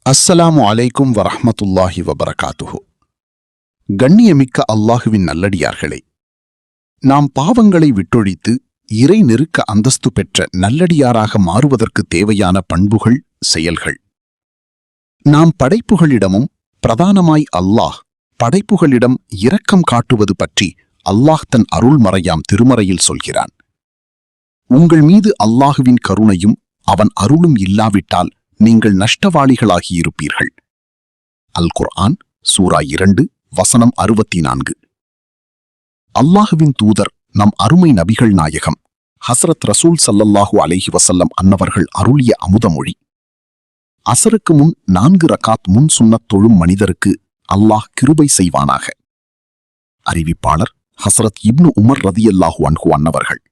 அஸ்ஸலாமு அலைக்கும் வரஹ்மத்துல்லாஹி வபரகாத்துஹு. கண்ணியமிக்க அல்லாஹுவின் நல்லடியார்களே, நாம் பாவங்களை விட்டொழித்து இறை நெருக்க அந்தஸ்து பெற்ற நல்லடியாராக மாறுவதற்கு தேவையான பண்புகள், செயல்கள். நாம் படைப்புகளிடமும் பிரதானமாய் அல்லாஹ் படைப்புகளிடம் இரக்கம் காட்டுவது பற்றி அல்லாஹ் தன் அருள்மறையாம் திருமறையில் சொல்கிறான். உங்கள் மீது அல்லாஹுவின் கருணையும் அவன் அருளும் இல்லாவிட்டால் நீங்கள் நஷ்டவாளிகளாகியிருப்பீர்கள். அல் குர்ஆன் சூரா 2 வசனம் 64. அல்லாஹுவின் தூதர் நம் அருமை நபிகள் நாயகம் ஹஸ்ரத் ரசூல் ஸல்லல்லாஹு அலைஹி வஸல்லம் அன்னவர்கள் அருளிய அமுதமொழி: அசருக்கு முன் 4 ரகாத் முன் சுன்னத் தொழும் மனிதருக்கு அல்லாஹ் கிருபை செய்வானாக. அறிவிப்பாளர் ஹஸ்ரத் இப்னு உமர் ரதியல்லாஹு அன்ஹு அன்னவர்கள்.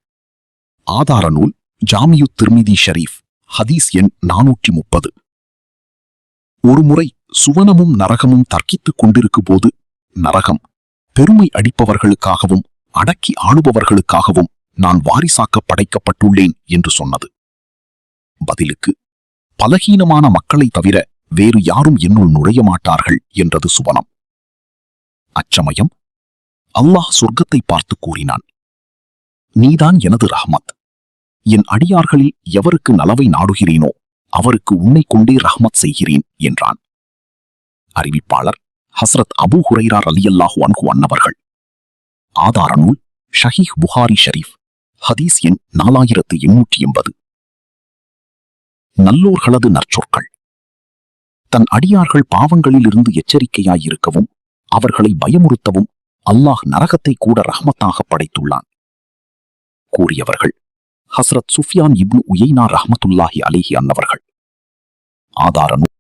ஆதார நூல் ஜாமியுத் திர்மிதி ஷரீஃப், ஹதீஸ் எண் 430. ஒருமுறை சுவனமும் நரகமும் தர்க்கித்துக் கொண்டிருக்கும் போது நரகம் பெருமை அடிப்பவர்களுக்காகவும் அடக்கி ஆளுபவர்களுக்காகவும் நான் வாரிசாக்க படைக்கப்பட்டுள்ளேன் என்று சொன்னது. பதிலுக்கு, பலகீனமான மக்களை தவிர வேறு யாரும் என்னுள் நுழைய மாட்டார்கள் என்றது சுவனம். அச்சமயம் அல்லாஹ் சொர்க்கத்தை பார்த்து கூறினான்: நீதான் எனது ரஹ்மத். என் அடியார்களில் எவருக்கு நலவை நாடுகிறேனோ அவருக்கு உன்னை கொண்டே ரஹ்மத் செய்கிறேன் என்றான். அறிவிப்பாளர் ஹஸ்ரத் அபூ ஹுரைரா ரலியல்லாஹு அன்ஹு அன்னவர்கள். ஆதார நூல் ஷஹீஹ் புகாரி ஷரீஃப், ஹதீஸ் எண் 4880. நல்லோர்களது நற்சொற்கள். தன் அடியார்கள் பாவங்களிலிருந்து எச்சரிக்கையாயிருக்கவும் அவர்களை பயமுறுத்தவும் அல்லாஹ் நரகத்தை கூட ரஹ்மத்தாக படைத்துள்ளான். கூறியவர்கள் ஹஸ்ரத் சுஃபியான் இப்னு உயைனா ரஹ்மத்துல்லாஹி அலைஹி அன்னவர்கள். ஆதார நூல்